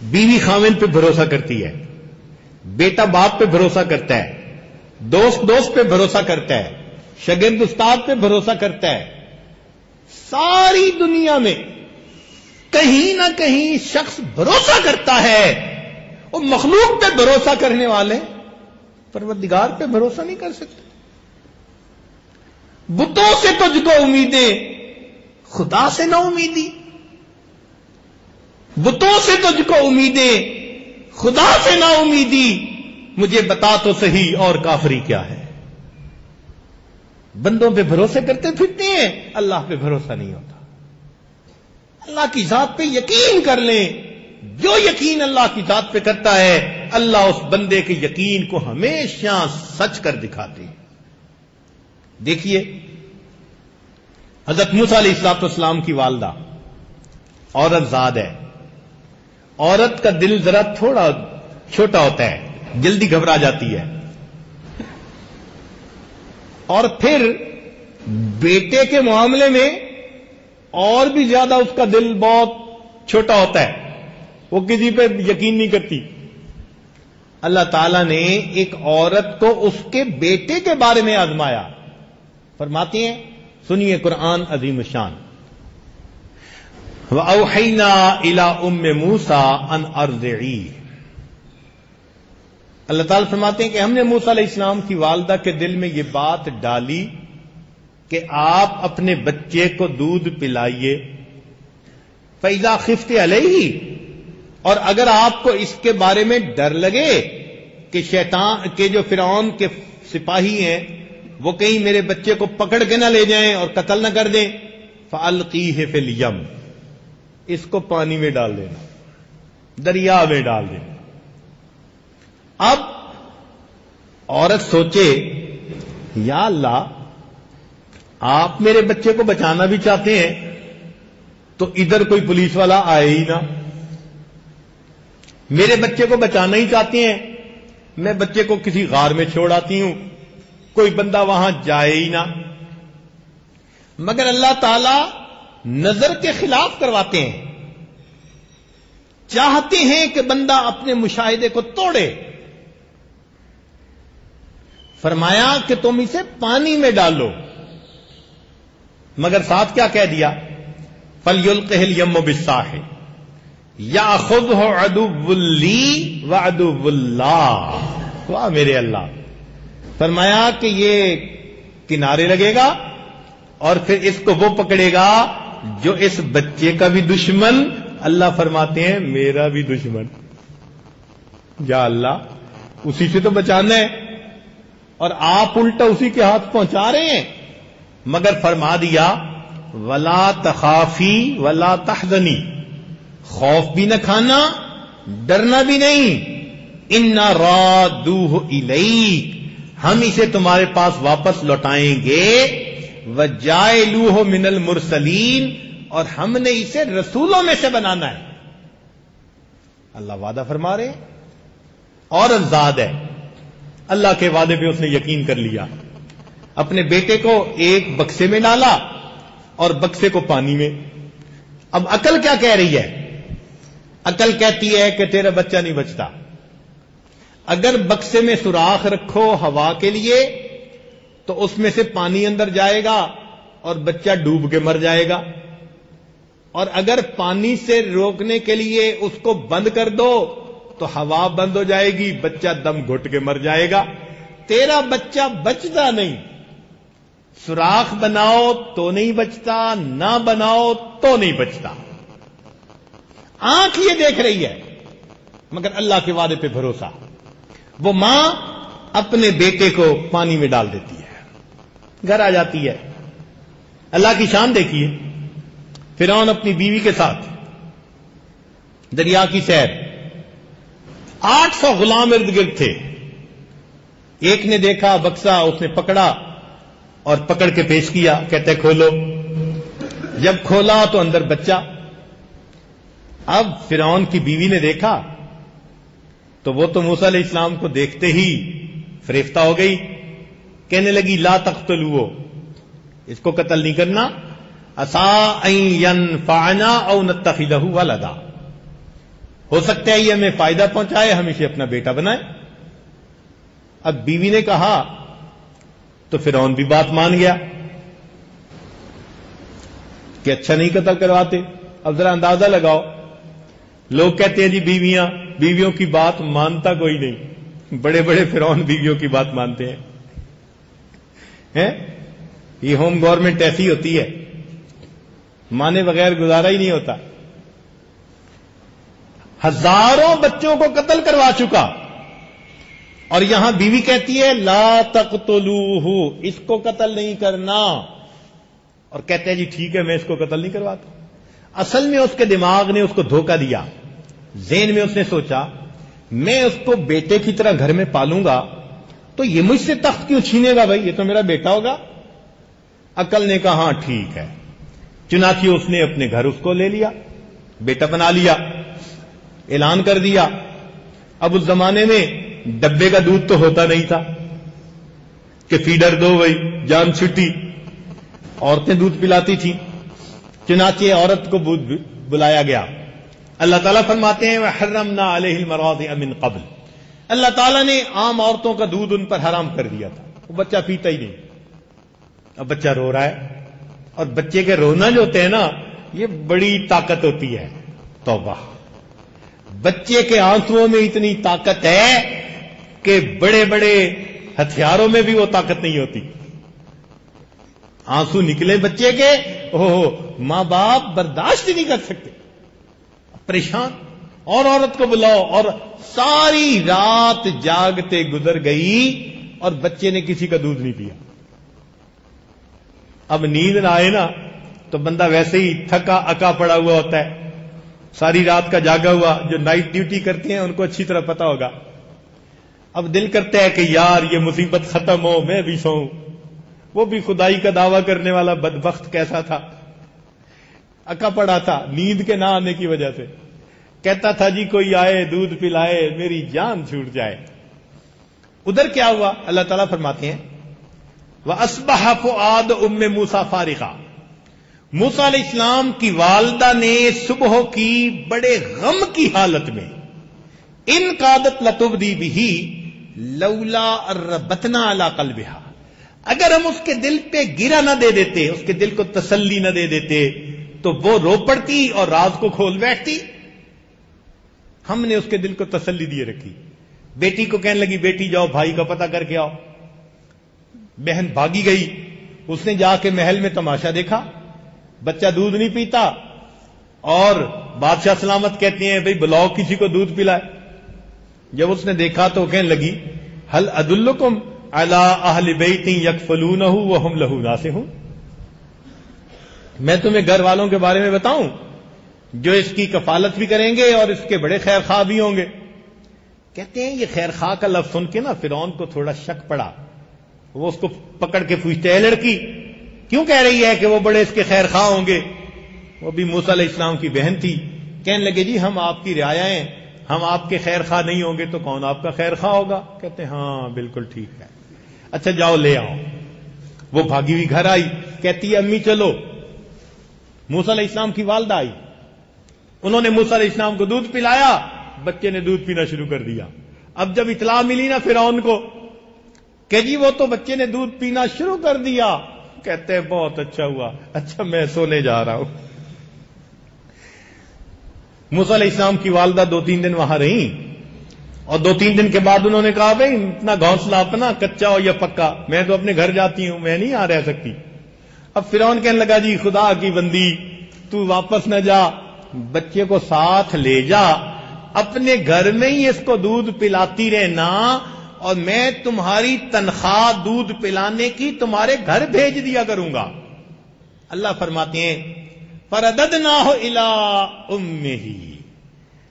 بیوی خاوند پہ بھروسہ کرتی ہے، بیٹا باپ پہ بھروسہ کرتا ہے، دوست پہ بھروسہ کرتا ہے، شاگرد استاد پہ بھروسہ کرتا ہے. ساری دنیا میں کہیں نہ کہیں شخص بھروسہ کرتا ہے. وہ مخلوق پہ بھروسہ کرنے والے پروردگار پہ بھروسہ نہیں کر سکتے. بتوں سے تجھ کو امیدیں، خدا سے نہ امیدی. بتوں سے تجھ کو امیدیں، خدا سے نہ امیدی. مجھے بتا تو صحیح اور کافری کیا ہے. بندوں پہ بھروسے کرتے پھرتے ہیں، اللہ پہ بھروسہ نہیں ہوتا. اللہ کی ذات پہ یقین کر لیں. جو یقین اللہ کی ذات پہ کرتا ہے، اللہ اس بندے کے یقین کو ہمیشہ سچ کر دکھاتے ہیں. دیکھیے حضرت موسیٰ علیہ السلام کی والدہ عورت زاد ہے. عورت کا دل ذرا تھوڑا چھوٹا ہوتا ہے، جلدی گھبرا جاتی ہے. اور پھر بیٹے کے معاملے میں اور بھی زیادہ اس کا دل بہت چھوٹا ہوتا ہے، وہ کسی پہ یقین نہیں کرتی. اللہ تعالیٰ نے ایک عورت کو اس کے بیٹے کے بارے میں آزمایا. فرماتی ہیں، سنیے قرآن عظیم الشان، وَأَوْحَيْنَا إِلَىٰ أُمِّ مُوسَىٰ أَنْ أَرْضِعِيهِ. اللہ تعالیٰ فرماتے ہیں کہ ہم نے موسیٰ علیہ السلام کی والدہ کے دل میں یہ بات ڈالی کہ آپ اپنے بچے کو دودھ پلائیے. فَإِذَا خِفْتِ عَلَيْهِ، اور اگر آپ کو اس کے بارے میں ڈر لگے کہ شیطان کے جو فرعون کے سپاہی ہیں وہ کہیں میرے بچے کو پکڑ کے نہ لے جائیں اور قتل نہ کر دیں، فَأَلْقِيهِ فِي الْيَمِّ، اس کو پانی میں ڈال دینا، دریا میں ڈال دینا. اب عورت سوچے، یا اللہ آپ میرے بچے کو بچانا بھی چاہتے ہیں تو ادھر کوئی پولیس والا آئے ہی نہ. میرے بچے کو بچانا ہی چاہتے ہیں، میں بچے کو کسی غار میں چھوڑ آتی ہوں، کوئی بندہ وہاں جائے ہی نہ. مگر اللہ تعالی نظر کے خلاف کرواتے ہیں، چاہتے ہیں کہ بندہ اپنے مشاہدے کو توڑے. فرمایا کہ تم اسے پانی میں ڈالو، مگر ساتھ کیا کہہ دیا، فَلْيُلْقِهِ الْيَمُّ بِالسَّاحِلِ يَأْخُذْهُ عَدُوٌّ لِّي وَعَدُوٌّ اللَّهِ. واہ میرے اللہ. فرمایا کہ یہ کنارے لگے گا اور پھر اس کو وہ پکڑے گا جو اس بچے کا بھی دشمن، اللہ فرماتے ہیں میرا بھی دشمن. یا اللہ اسی سے تو بچانا ہے اور آپ الٹا اسی کے ہاتھ پہنچا رہے ہیں. مگر فرما دیا ولا تخافی ولا تحزنی، خوف بھی نہ کھانا، ڈرنا بھی نہیں. انا رادوہ الیک، ہم اسے تمہارے پاس واپس لوٹائیں گے. وجائلوہ من المرسلین، اور ہم نے اسے رسولوں میں سے بنانا ہے. اللہ وعدہ فرما رہے ہیں. اور ازاد ہے، اللہ کے وعدے پہ اس نے یقین کر لیا. اپنے بیٹے کو ایک بکسے میں ڈالا اور بکسے کو پانی میں. اب عقل کیا کہہ رہی ہے؟ عقل کہتی ہے کہ تیرا بچہ نہیں بچتا. اگر بکسے میں سوراخ رکھو ہوا کے لیے تو اس میں سے پانی اندر جائے گا اور بچہ ڈوب کے مر جائے گا. اور اگر پانی سے روکنے کے لیے اس کو بند کر دو تو ہوا بند ہو جائے گی، بچہ دم گھٹ کے مر جائے گا. تیرا بچہ بچتا نہیں. سوراخ بناؤ تو نہیں بچتا، نہ بناؤ تو نہیں بچتا. آنکھ یہ دیکھ رہی ہے مگر اللہ کے وعدے پہ بھروسہ. وہ ماں اپنے بیٹے کو پانی میں ڈال دیتی ہے، گھر آ جاتی ہے. اللہ کی شان دیکھیے. فرعون اپنی بیوی کے ساتھ دریا کی سیر، 800 غلام ارد گرد تھے. ایک نے دیکھا بکسا، اس نے پکڑا اور پکڑ کے پیش کیا، کہتے کھولو. جب کھولا تو اندر بچہ. اب فرعون کی بیوی نے دیکھا تو وہ تو موسیٰ علیہ السلام کو دیکھتے ہی فریفتہ ہو گئی. کہنے لگی لا تقتلوہ، اس کو قتل نہیں کرنا، عسیٰ ان ینفعنا او نتخذہ ولدا، ہو سکتا ہے یہ ہمیں فائدہ پہنچائے، ہم اسے اپنا بیٹا بنائیں۔ اب بیوی نے کہا تو فرعون بھی بات مان گیا کہ اچھا نہیں قتل کرواتے۔ اب ذرا اندازہ لگاؤ، لوگ کہتے ہیں جی بیویوں کی بات مانتا کوئی نہیں، بڑے بڑے فرعون بیویوں کی بات مانتے ہیں۔ یہ ہوم گورنمنٹ ایسی ہوتی ہے، مانے بغیر گزارا ہی نہیں ہوتا۔ ہزاروں بچوں کو قتل کروا چکا، اور یہاں بیوی کہتی ہے لا تقتلوہ، اس کو قتل نہیں کرنا، اور کہتے ہیں جی ٹھیک ہے میں اس کو قتل نہیں کرواتا۔ اصل میں اس کے دماغ نے اس کو دھوکہ دیا، ذہن میں اس نے سوچا میں اس کو بیٹے کی طرح گھر میں پالوں گا تو یہ مجھ سے تخت کیوں چھینے گا، بھائی یہ تو میرا بیٹا ہوگا۔ عقل نے کہا ہاں ٹھیک ہے، چنانچہ اس نے اپنے گھر اس کو لے لیا، بیٹا بنا لیا، اعلان کر دیا۔ اب اس زمانے میں ڈبے کا دودھ تو ہوتا نہیں تھا کہ فیڈر دو بھائی جان چھٹی، عورتیں دودھ پلاتی تھیں، چنانچہ عورت کو بلایا گیا۔ اللہ تعالیٰ فرماتے ہیں وَحَرَّمْنَا عَلَيْهِ الْمَرَاضِعَ مِنْ قَبْلِ، اللہ تعالیٰ نے عام عورتوں کا دودھ ان پر حرام کر دیا تھا، وہ بچہ پیتا ہی نہیں۔ اب بچہ رو رہا ہے، اور بچے کے رونا جو ہوتے ہیں نا یہ بڑی طاقت ہوتی ہے۔ توبہ، بچے کے آنسوؤں میں اتنی طاقت ہے کہ بڑے بڑے ہتھیاروں میں بھی وہ طاقت نہیں ہوتی۔ آنسو نکلے بچے کے، ماں باپ برداشت نہیں کر سکتے، پریشان، اور عورت کو بلاؤ، اور ساری رات جاگتے گزر گئی اور بچے نے کسی کا دودھ نہیں پیا۔ اب نیند نہ آئے نا تو بندہ ویسے ہی تھکا اکا پڑا ہوا ہوتا ہے، ساری رات کا جاگا ہوا۔ جو نائٹ ڈیوٹی کرتے ہیں ان کو اچھی طرح پتا ہوگا۔ اب دل کرتا ہے کہ یار یہ مصیبت ختم ہو، میں بھی سوؤں۔ وہ بھی خدائی کا دعویٰ کرنے والا بدبخت کیسا تھا، اکا پڑا تھا نیند کے نہ آنے کی وجہ سے، کہتا تھا جی کوئی آئے دودھ پلائے میری جان چھوٹ جائے۔ ادھر کیا ہوا؟ اللہ تعالیٰ فرماتے ہیں وَأَصْبَحَ فُؤَادُ أُمِّ مُوسَىٰ فَارِغًا، موسیٰ علیہ السلام کی والدہ نے صبح کی بڑے غم کی حالت میں ان قادت لتبدی بہی لولا ربتنا علی قلبہا، اگر ہم اس کے دل پہ گرا نہ دے دیتے، اس کے دل کو تسلی نہ دے دیتے تو وہ رو پڑتی اور راز کو کھول بیٹھتی۔ ہم نے اس کے دل کو تسلی دیے رکھی۔ بیٹی کو کہنے لگی بیٹی جاؤ بھائی کا پتہ کر کے آؤ، بہن بھاگی گئی، اس نے جا کے محل میں تماشا دیکھا، بچہ دودھ نہیں پیتا، اور بادشاہ سلامت کہتے ہیں بھئی بلاؤ کسی کو دودھ پلائے۔ جب اس نے دیکھا تو کہنے لگی هل ادلکم علی اہل بیت یکفلونہ وہم لہ ناصحون، میں تمہیں گھر والوں کے بارے میں بتاؤں جو اس کی کفالت بھی کریں گے اور اس کے بڑے خیر خواہ بھی ہوں گے۔ کہتے ہیں یہ خیر خواہ کا لفظ سن کے نا فرعون کو تھوڑا شک پڑا، وہ اس کو پکڑ کے پوچھتے ہیں لڑکی کیوں کہہ رہی ہے کہ وہ بڑے اس کے خیر خواہ ہوں گے؟ وہ بھی موسیٰ علیہ السلام کی بہن تھی۔ کہنے لگے جی ہم آپ کی رعایا ہیں، ہم آپ کے خیر خواہ نہیں ہوں گے تو کون آپ کا خیر خواہ ہوگا؟ کہتے ہیں ہاں بالکل ٹھیک ہے، اچھا جاؤ لے آؤ۔ وہ بھاگی ہوئی گھر آئی، کہتی ہے امی چلو۔ موسیٰ علیہ السلام کی والدہ آئی، انہوں نے موسیٰ علیہ السلام کو دودھ پلایا، بچے نے دودھ پینا شروع کر دیا۔ اب جب اطلاع ملی نا فرعون کو کہ جی وہ تو بچے نے دودھ پینا شروع کر دیا، کہتے ہیں بہت اچھا ہوا، اچھا میں سونے جا رہا ہوں۔ موسیٰ علیہ السلام کی والدہ 2-3 دن وہاں رہیں، اور 2-3 دن کے بعد انہوں نے کہا بھائی اتنا گھونسلہ اپنا کچا ہو یا پکا، میں تو اپنے گھر جاتی ہوں، میں نہیں یہاں رہ سکتی۔ اب فرعون کہنے لگا جی خدا کی بندی تو واپس نہ جا، بچے کو ساتھ لے جا، اپنے گھر میں ہی اس کو دودھ پلاتی رہنا، اور میں تمہاری تنخواہ دودھ پلانے کی تمہارے گھر بھیج دیا کروں گا۔ اللہ فرماتے ہیں فرددناہ الی امہ،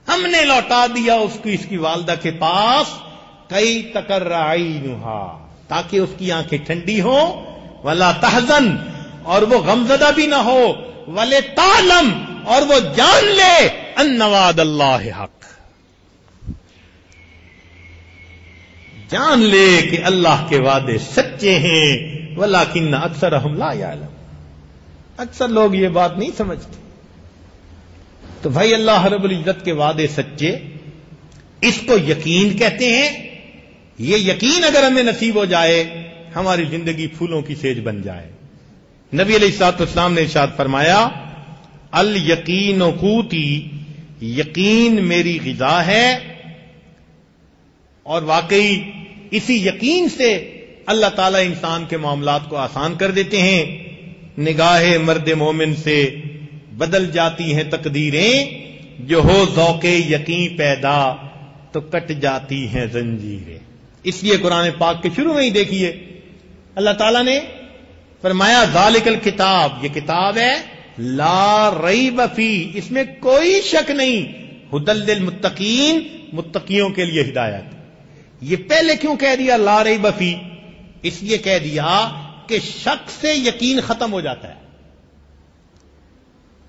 ہم نے لوٹا دیا اس کو اس کی والدہ کے پاس، کئی تقر عینھا، تاکہ اس کی آنکھیں ٹھنڈی ہوں، ولا تحزن، اور وہ غمزدہ بھی نہ ہو، ولتعلم، اور وہ جان لے ان وعد اللہ حق، جان لے کہ اللہ کے وعدے سچے ہیں، ولکن اکثرہم لا یعلمون، اکثر لوگ یہ بات نہیں سمجھتے۔ تو بھائی اللہ رب العزت کے وعدے سچے، اس کو یقین کہتے ہیں۔ یہ یقین اگر ہمیں نصیب ہو جائے ہماری زندگی پھولوں کی سیج بن جائے۔ نبی علیہ الصلوۃ والسلام نے ارشاد فرمایا الیقین قوتی، یقین میری غذا ہے، اور واقعی اسی یقین سے اللہ تعالیٰ انسان کے معاملات کو آسان کر دیتے ہیں۔ نگاہ مرد مومن سے بدل جاتی ہیں تقدیریں، جو ہو ذوق یقین پیدا تو کٹ جاتی ہیں زنجیریں۔ اس لیے قرآن پاک کے شروع میں ہی دیکھیے اللہ تعالیٰ نے فرمایا ذالک الکتاب، یہ کتاب ہے لا ریب فی، اس میں کوئی شک نہیں، ھدی للمتقین، متقیوں کے لیے ہدایت۔ یہ پہلے کیوں کہہ دیا لا ریب فی؟ اس لیے کہہ دیا کہ شک سے یقین ختم ہو جاتا ہے۔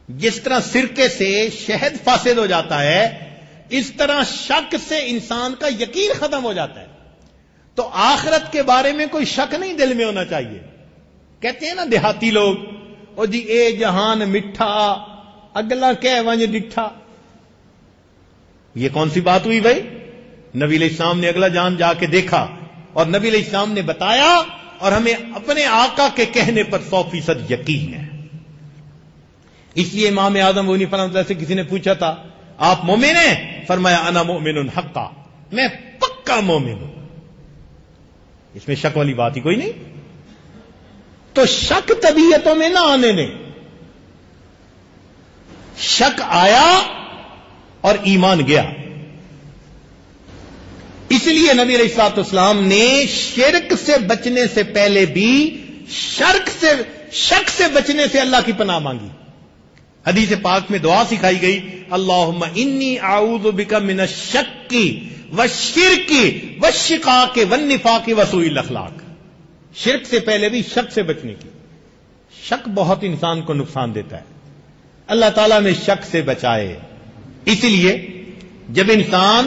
جس طرح سرکے سے شہد فاسد ہو جاتا ہے، اس طرح شک سے انسان کا یقین ختم ہو جاتا ہے۔ تو آخرت کے بارے میں کوئی شک نہیں دل میں ہونا چاہیے۔ کہتے ہیں نا دیہاتی لوگ، او جی اے جہان مٹھا اگلا کہہ ونج ڈٹھا۔ یہ کون سی بات ہوئی بھائی؟ نبی علیہ السلام نے اگلا جان جا کے دیکھا اور نبی علیہ السلام نے بتایا، اور ہمیں اپنے آقا کے کہنے پر 100% یقین ہے۔ اس لیے امام اعظم ابو حنیفہ رحمۃ اللہ سے کسی نے پوچھا تھا آپ مومن ہیں؟ فرمایا انا مومن حقا، میں پکا مومن ہوں۔ اس میں شک والی بات ہی کوئی نہیں۔ تو شک طبیعتوں میں نہ آنے دیں۔ شک آیا اور ایمان گیا۔ اس لیے نبی علیہ الصلوۃ والسلام نے شرک سے بچنے سے پہلے بھی شک سے بچنے سے اللہ کی پناہ مانگی۔ حدیث پاک میں دعا سکھائی گئی اللہم انی اعوذ بک من الشک والشرک والشقاق والنفاق وسوء الاخلاق۔ شرک سے پہلے بھی شک سے بچنے کی۔ شک بہت انسان کو نقصان دیتا ہے، اللہ تعالیٰ میں شک سے بچائے۔ اس لیے جب انسان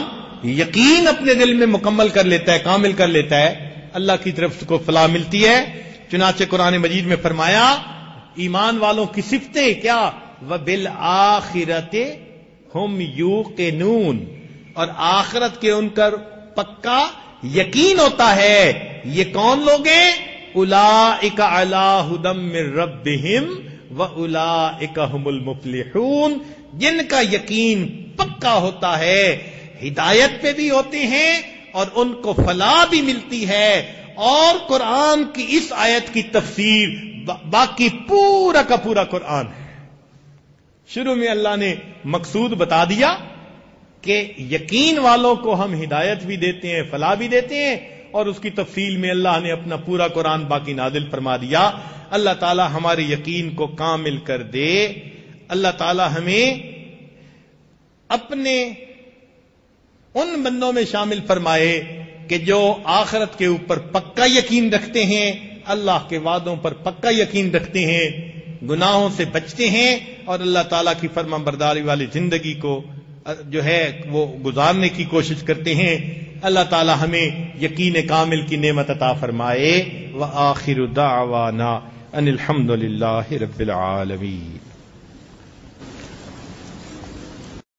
یقین اپنے دل میں مکمل کر لیتا ہے، کامل کر لیتا ہے، اللہ کی طرف سے کو فلاح ملتی ہے۔ چنانچہ قرآن مجید میں فرمایا ایمان والوں کی صفتیں کیا؟ وَبِالْآخِرَةِ هُمْ يُوقِنُونَ، اور آخرت کے ان پر پکا یقین ہوتا ہے۔ یہ کون لوگ ہیں؟ اولئک علی ھدی من ربہم واولئک ھم المفلحون، جن کا یقین پکا ہوتا ہے، ہدایت پہ بھی ہوتے ہیں اور ان کو فلاح بھی ملتی ہے۔ اور قرآن کی اس آیت کی تفسیر باقی پورا کا پورا قرآن ہے۔ شروع میں اللہ نے مقصود بتا دیا کہ یقین والوں کو ہم ہدایت بھی دیتے ہیں، فلاح بھی دیتے ہیں، اور اس کی تفصیل میں اللہ نے اپنا پورا قرآن باقی نازل فرما دیا۔ اللہ تعالی ہمارے یقین کو کامل کر دے۔ اللہ تعالی ہمیں اپنے ان بندوں میں شامل فرمائے کہ جو آخرت کے اوپر پکا یقین رکھتے ہیں، اللہ کے وعدوں پر پکا یقین رکھتے ہیں، گناہوں سے بچتے ہیں، اور اللہ تعالیٰ کی فرما برداری والی زندگی کو جو ہے وہ گزارنے کی کوشش کرتے ہیں۔ اللہ تعالیٰ ہمیں یقین کامل کی نعمت عطا فرمائے۔ وآخر دعوانا ان الحمد للہ رب العالمین۔